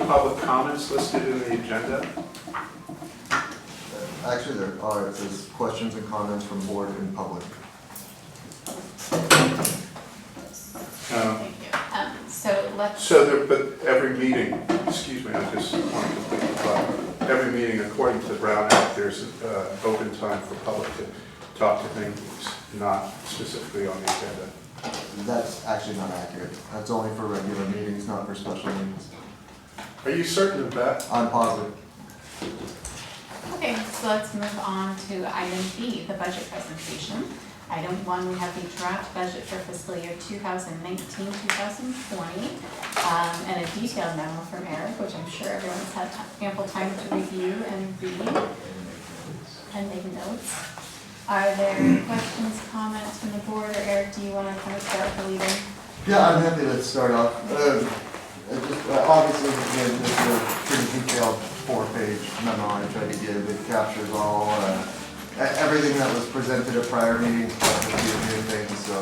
public comments listed in the agenda? Actually, there are. It says questions and comments from board and public. Thank you. So let's. So there, but every meeting, excuse me, I just wanted to think about, every meeting according to the Brown Act, there's open time for public to talk to things not specifically on the agenda. That's actually not accurate. That's only for regular meetings, not for special meetings. Are you certain of that? I'm positive. Okay, so let's move on to item B, the budget presentation. Item 1, we have the draft budget for fiscal year 2019-2020, and a detailed memo from Eric, which I'm sure everyone's had ample time to review and read and make notes. Are there questions, comments from the board, or Eric, do you want to kind of start the leading? Yeah, I'm happy to start off. Obviously, again, this is a pretty detailed 4-page memo I tried to give. It captures all everything that was presented at prior meetings, plus a few new things, so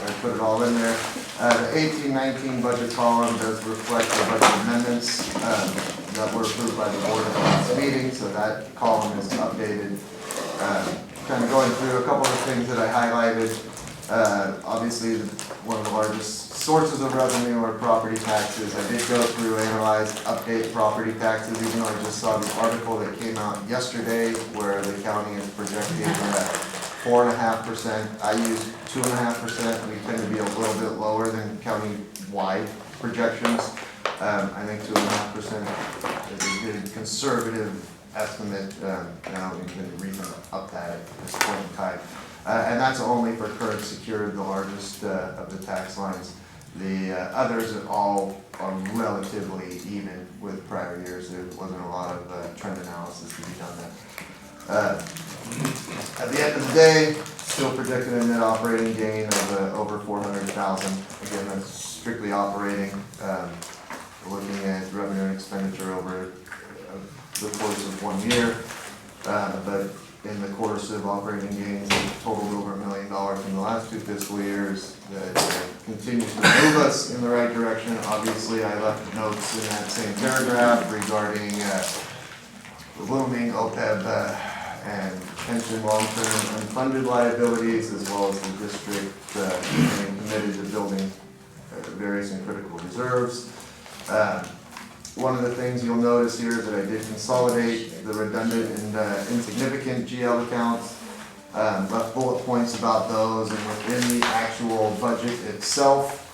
I put it all in there. The 18-19 budget column does reflect the budget amendments that were approved by the board at the last meeting, so that column is updated. Kind of going through a couple of things that I highlighted. Obviously, one of the largest sources of revenue are property taxes. I did go through, analyze, update property taxes, even though I just saw the article that came out yesterday where the county is projecting at 4.5%. I used 2.5%. We tend to be a little bit lower than county-wide projections. I think 2.5% is a good conservative estimate. Now we can reason up that at this point in time. And that's only for current secured, the largest of the tax lines. The others all are relatively even with prior years. There wasn't a lot of trend analysis to be done there. At the end of the day, still projecting a net operating gain of over $400,000. Again, that's strictly operating. Looking at revenue and expenditure over the course of 1 year, but in the course of operating gains, it totaled over $1 million in the last 2 fiscal years. That continues to move us in the right direction. Obviously, I left notes in that same paragraph regarding the looming OPEB and pension long-term unfunded liabilities, as well as the district remaining committed to building various and critical reserves. One of the things you'll notice here is that I did consolidate the redundant and insignificant GL accounts, left bullet points about those, and within the actual budget itself,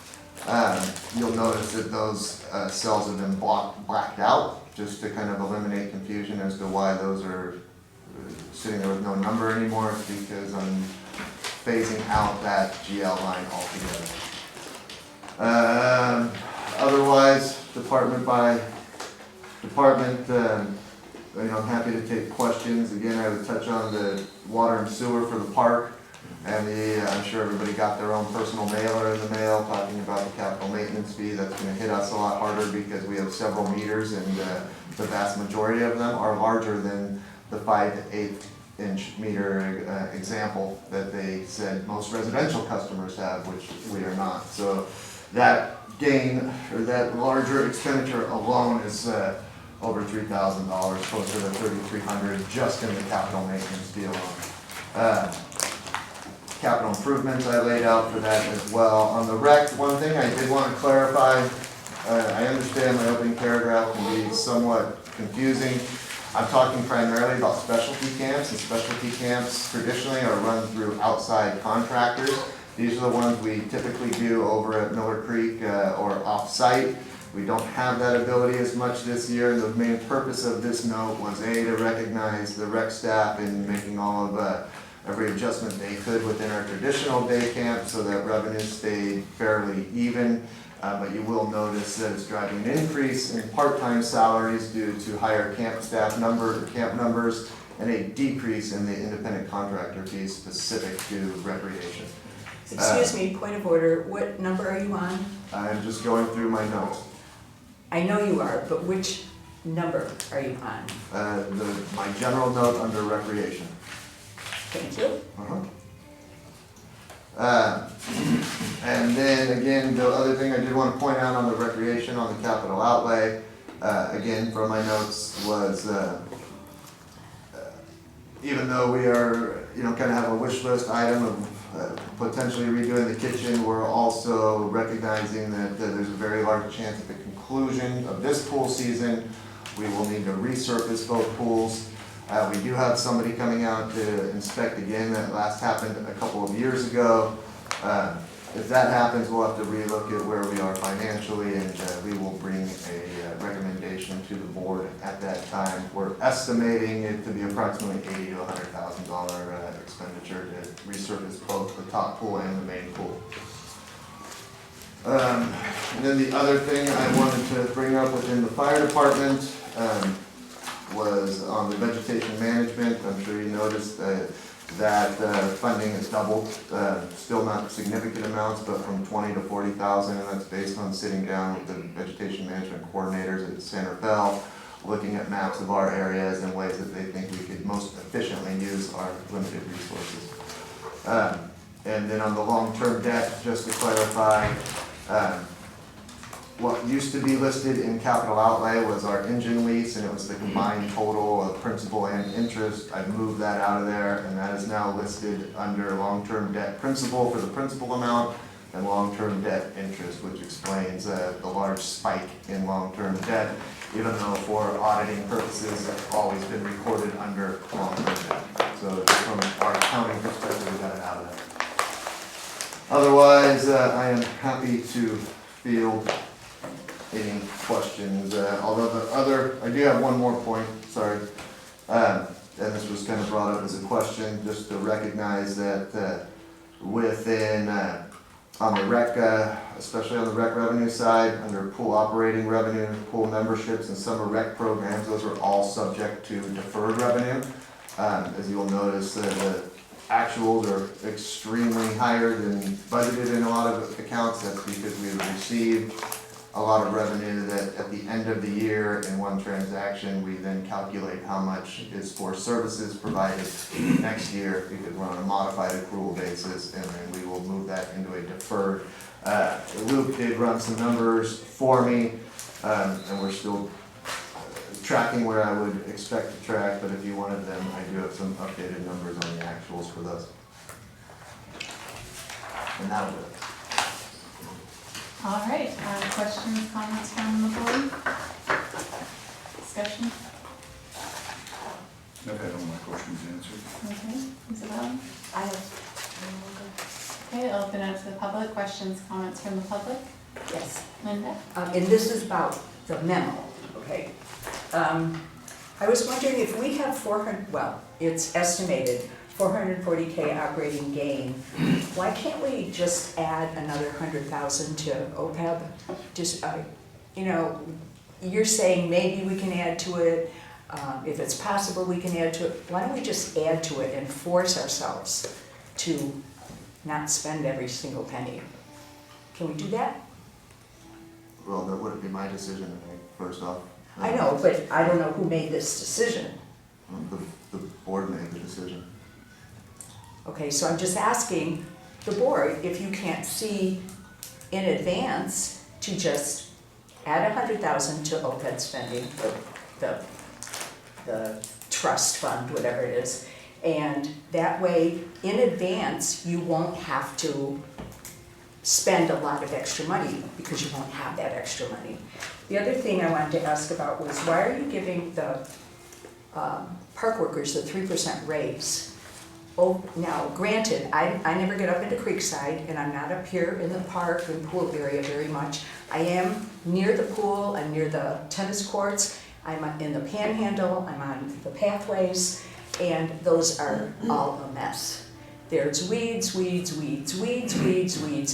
you'll notice that those cells have been blacked out, just to kind of eliminate confusion as to why those are sitting there with no number anymore. It's because I'm phasing out that GL line altogether. Otherwise, department by department, I'm happy to take questions. Again, I would touch on the water and sewer for the park, and I'm sure everybody got their own personal mailer in the mail talking about the capital maintenance fee. That's going to hit us a lot harder because we have several meters, and the vast majority of them are larger than the 5 to 8 inch meter example that they said most residential customers have, which we are not. So that gain, or that larger expenditure alone, is over $3,000, closer to $3,300 just in the capital maintenance deal. Capital improvements I laid out for that as well. On the rec, one thing I did want to clarify, I understand my opening paragraph can be somewhat confusing. I'm talking primarily about specialty camps, and specialty camps traditionally are run through outside contractors. These are the ones we typically do over at Miller Creek or off-site. We don't have that ability as much this year, and the main purpose of this note was to recognize the rec staff in making all of every adjustment they could within our traditional day camp so that revenue stayed fairly even. But you will notice that it's driving an increase in part-time salaries due to higher camp staff camp numbers, and a decrease in the independent contractor fees specific to recreation. Excuse me, point of order, what number are you on? I'm just going through my notes. I know you are, but which number are you on? My general note under recreation. Thank you. And then again, the other thing I did want to point out on the recreation, on the capital outlay, Again, from my notes was, even though we are, kind of have a wish list item of potentially redoing the kitchen, we're also recognizing that there's a very large chance at the conclusion of this pool season, we will need to resurface both pools. We do have somebody coming out to inspect again. That last happened a couple of years ago. If that happens, we'll have to relook at where we are financially, and we will bring a recommendation to the board at that time. We're estimating it to be approximately $80,000 to $100,000 expenditure to resurface both the top pool and the main pool. And then the other thing I wanted to bring up within the fire department was on the vegetation management. I'm sure you noticed that funding has doubled, still not significant amounts, but from 20 to 40,000, and that's based on sitting down with the vegetation management coordinators at Santa Fe, looking at maps of our areas and ways that they think we could most efficiently use our limited resources. And then on the long-term debt, just to clarify, what used to be listed in capital outlay was our engine lease, and it was the combined total of principal and interest. I've moved that out of there, and that is now listed under long-term debt principal for the principal amount and long-term debt interest, which explains the large spike in long-term debt, even though for auditing purposes it's always been recorded under long-term debt. So just from our accounting perspective, we got it out of there. Otherwise, I am happy to field any questions, although I do have one more point, sorry, and this was kind of brought up as a question, just to recognize that within, on the rec, especially on the rec revenue side, under pool operating revenue, pool memberships, and summer rec programs, those are all subject to deferred revenue. As you'll notice, the actuals are extremely higher than budgeted in a lot of accounts. That's because we've received a lot of revenue that at the end of the year in one transaction, we then calculate how much is for services provided next year, because we're on a modified accrual basis, and then we will move that into a deferred. Luke did run some numbers for me, and we're still tracking where I would expect to track, but if you wanted them, I do have some updated numbers on the actuals for those. And that'll do it. All right, questions, comments from the board? Discussion? I've had all my questions answered. Okay, Isabel? I have, Okay, I'll open it up to the public. Questions, comments from the public? yes. Linda? And this is about the memo, okay? I was wondering if we have 400, well, it's estimated 440K operating gain, why can't we just add another 100,000 to OPEB? Just, you're saying maybe we can add to it, if it's possible we can add to it. Why don't we just add to it and force ourselves to not spend every single penny? Can we do that? Well, that wouldn't be my decision to make, first off. I know, but I don't know who made this decision. The board made the decision. Okay, so I'm just asking the board if you can't see in advance to just add 100,000 to OPEB spending, the trust fund, whatever it is, and that way, in advance, you won't have to spend a lot of extra money because you won't have that extra money. The other thing I wanted to ask about was why are you giving the park workers the 3% raise? Oh, now granted, I never get up into Creekside and I'm not up here in the park and pool area very much. I am near the pool, I'm near the tennis courts, I'm in the panhandle, I'm on the pathways, and those are all a mess. There's weeds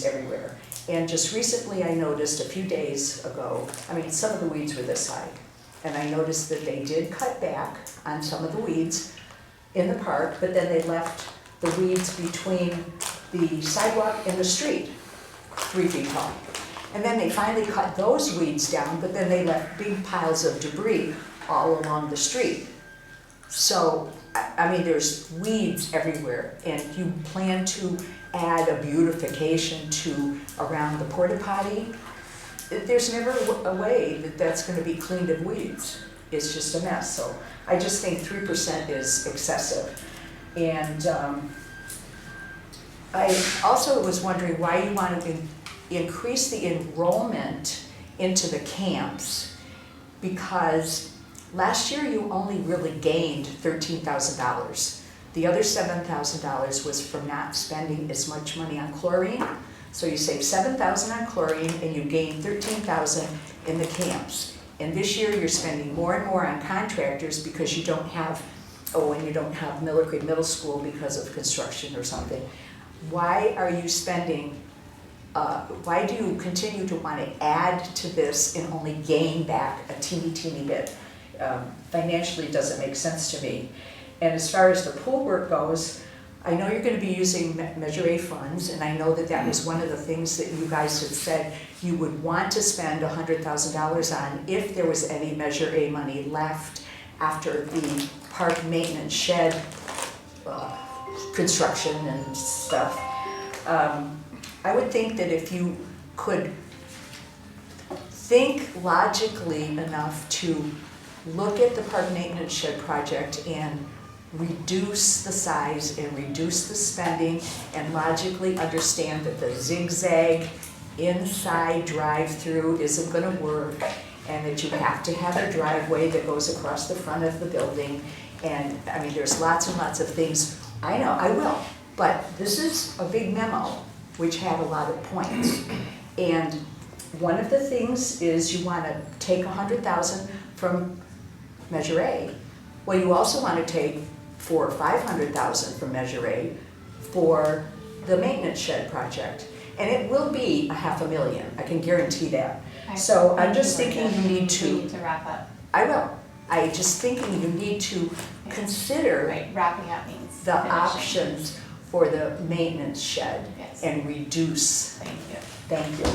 everywhere. And just recently I noticed a few days ago, some of the weeds were this high, and I noticed that they did cut back on some of the weeds in the park, but then they left the weeds between the sidewalk and the street 3 feet tall. And then they finally cut those weeds down, but then they left big piles of debris all along the street. So, there's weeds everywhere, and you plan to add a beautification to around the porta potty. there's never a way that that's gonna be cleaned of weeds. It's just a mess, so I just think 3% is excessive. And I also was wondering why you want to increase the enrollment into the camps, because last year you only really gained $13,000. The other $7,000 was from not spending as much money on chlorine. So you save $7,000 on chlorine and you gain $13,000 in the camps. And this year you're spending more and more on contractors because you don't have, and you don't have Miller Creek Middle School because of construction or something. Why are you spending, why do you continue to want to add to this and only gain back a teeny bit? Financially, it doesn't make sense to me. And as far as the pool work goes, I know you're going to be using Measure A funds, and I know that that was one of the things that you guys had said you would want to spend $100,000 on if there was any Measure A money left after the park maintenance shed construction and stuff. I would think that if you could think logically enough to look at the park maintenance shed project and reduce the size and reduce the spending and logically understand that the zigzag inside drive-through isn't gonna work and that you have to have a driveway that goes across the front of the building. And I mean, there's lots and lots of things. I know, I will, but this is a big memo which had a lot of points. And one of the things is you wanna take $100,000 from Measure A. Well, you also wanna take $400,000 or $500,000 from Measure A for the maintenance shed project. And it will be $500,000, I can guarantee that. So I'm just thinking you need to. We need to wrap up. I will. I just thinking you need to consider Right, wrapping up means the finishing. options for the maintenance shed Yes. and reduce. Thank you. Thank you.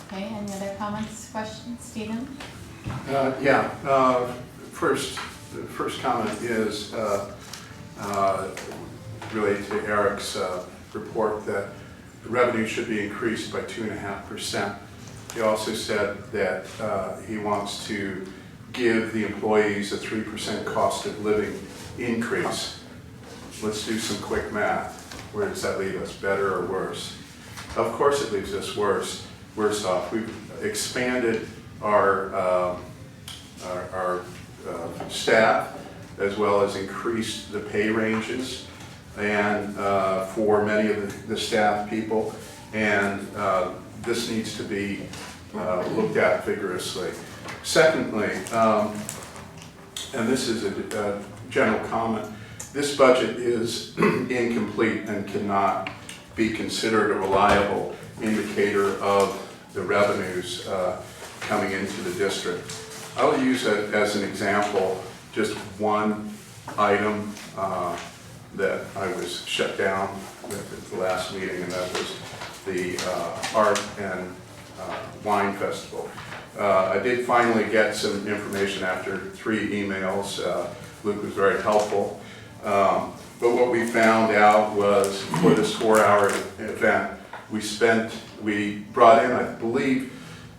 Okay, any other comments, questions, Stephen? The first comment is related to Eric's report that the revenue should be increased by 2.5%. He also said that he wants to give the employees a 3% cost of living increase. Let's do some quick math. Where does that leave us, better or worse? Of course it leaves us worse off. We've expanded our staff, as well as increased the pay ranges and for many of the staff people, and this needs to be looked at vigorously. Secondly, and this is a general comment, this budget is incomplete and cannot be considered a reliable indicator of the revenues coming into the district. I'll use it as an example, just one item that I was shut down with at the last meeting, and that was the Art and Wine Festival. I did finally get some information after 3 emails. Luke was very helpful. But what we found out was for this 4-hour event, we brought in, I believe,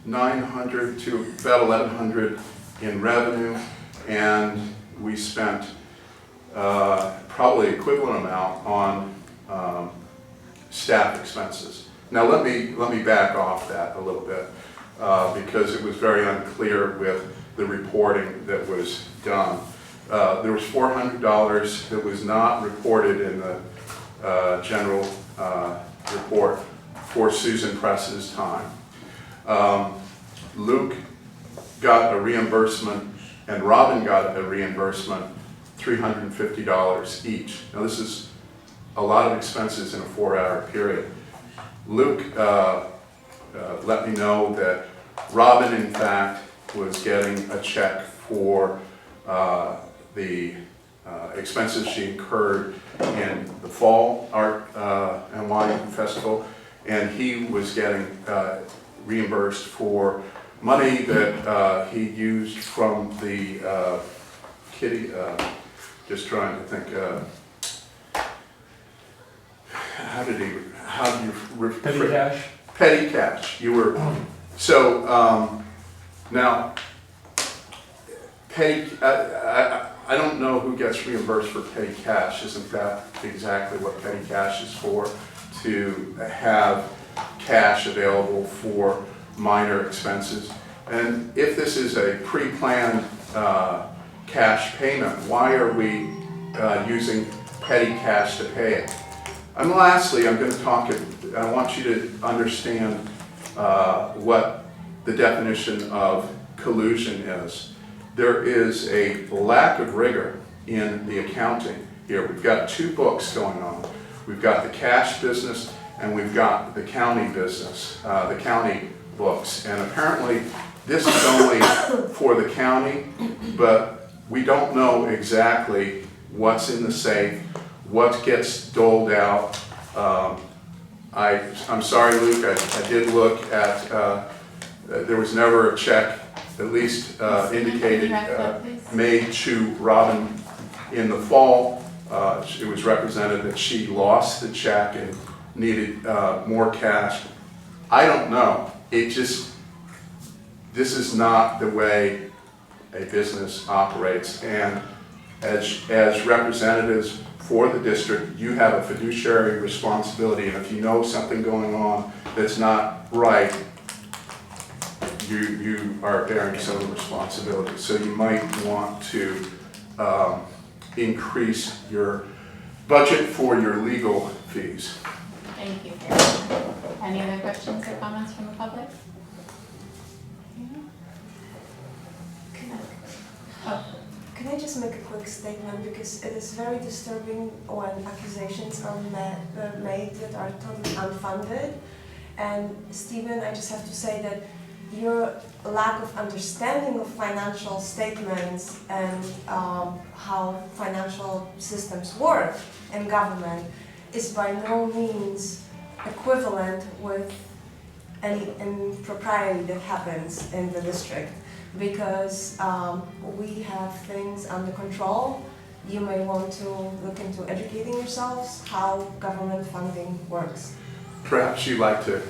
900 to about 1,100 in revenue, and we spent probably equivalent amount on staff expenses. Now let me back off that a little bit because it was very unclear with the reporting that was done. There was $400 that was not reported in the general report for Susan Press's time. Luke got a reimbursement and Robin got a reimbursement, $350 each. Now this is a lot of expenses in a 4-hour period. Luke let me know that Robin, in fact, was getting a check for the expenses she incurred in the Fall Art and Wine Festival, and he was getting reimbursed for money that he used from the kitty, just trying to think, how do you Petty cash? Petty cash. You were So, now, I don't know who gets reimbursed for petty cash. Isn't that exactly what petty cash is for? To have cash available for minor expenses. And if this is a pre-planned cash payment, why are we using petty cash to pay it? And lastly, I'm going to talk, I want you to understand what the definition of collusion is. There is a lack of rigor in the accounting here. We've got two books going on. We've got the cash business and we've got the county business, the county books. And apparently this is only for the county, but we don't know exactly what's in the safe, what gets doled out. I'm sorry, Luke, I did look at, there was never a check, at least indicated, made to Robin in the fall. It was represented that she lost the check and needed more cash. I don't know. This is not the way a business operates. And as representatives for the district, you have a fiduciary responsibility. And if you know something going on that's not right, you are bearing some responsibility. So you might want to increase your budget for your legal fees. Thank you, Karen. Any other questions or comments from the public? Can I just make a quick statement, because it is very disturbing when accusations are made that are totally unfounded. And Stephen, I just have to say that your lack of understanding of financial statements and how financial systems work in government is by no means equivalent with any impropriety that happens in the district, because we have things under control. You may want to look into educating yourselves how government funding works. Perhaps you'd like to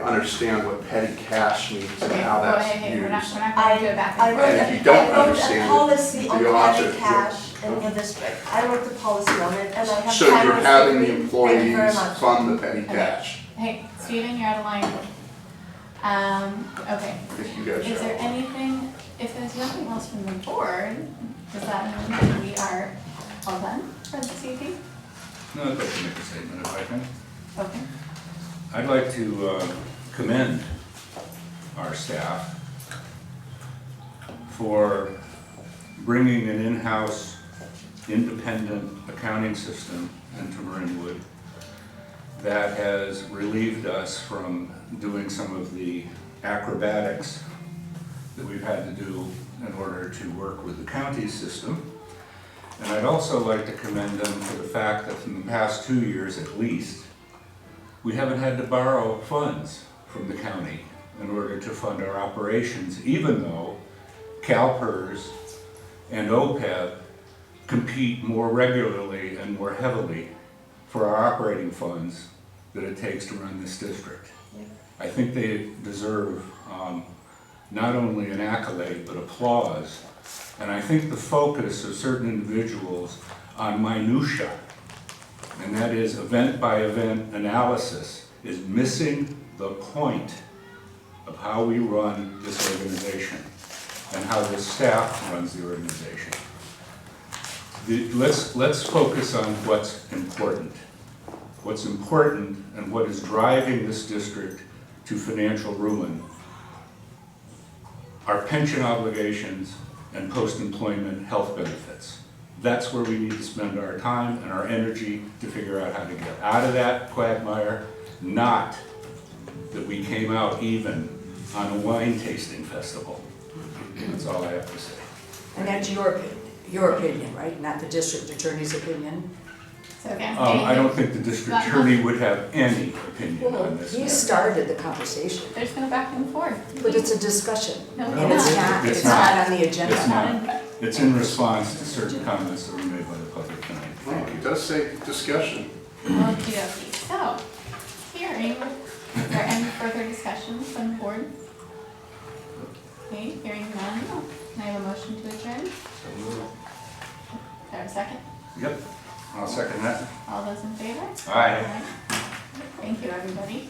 understand what petty cash means and how that's We're not used. going to go back I and wrote, forth. And if you don't I wrote understand a it, policy on you'll have petty to- cash in the district. I wrote the policy on it, and I have So you're finance having degree. the Thank you very employees much. fund the petty cash. Hey, Stephen, you're out of line. Okay. If you guys Is there are. anything, if there's nothing else from the board, does that mean that we are all done for this evening? No, I'd like to make a statement if I can. Okay. I'd like to commend our staff for bringing an in-house independent accounting system into Marinwood that has relieved us from doing some of the acrobatics that we've had to do in order to work with the county system. And I'd also like to commend them for the fact that in the past 2 years at least, we haven't had to borrow funds from the county in order to fund our operations, even though CalPERS and OPEB compete more regularly and more heavily for our operating funds that it takes to run this district. Yeah. I think they deserve not only an accolade, but applause. And I think the focus of certain individuals on minutia, and that is event by event analysis, is missing the point of how we run this organization and how the staff runs the organization. Let's focus on what's important. What's important and what is driving this district to financial ruin are pension obligations and post-employment health benefits. That's where we need to spend our time and our energy to figure out how to get out of that quagmire, not that we came out even on a wine tasting festival. That's all I have to say. And that's your opinion, right? Not the district attorney's opinion? So again, I don't think the district attorney would have any opinion on this He matter. started the conversation, there's no back and forth. but it's a discussion. No, And it's not, It's it's not. not on the agenda. It's not. It's in response to certain comments that were made by the public tonight. Well, Thank you. it does say discussion. Okey-dokey. So, hearing, is there any further discussion from the board? Okay, hearing none, can I have a motion to adjourn? So moved. Do I have a second? Yep, I'll second that. All those in favor? Aye. Thank you, everybody.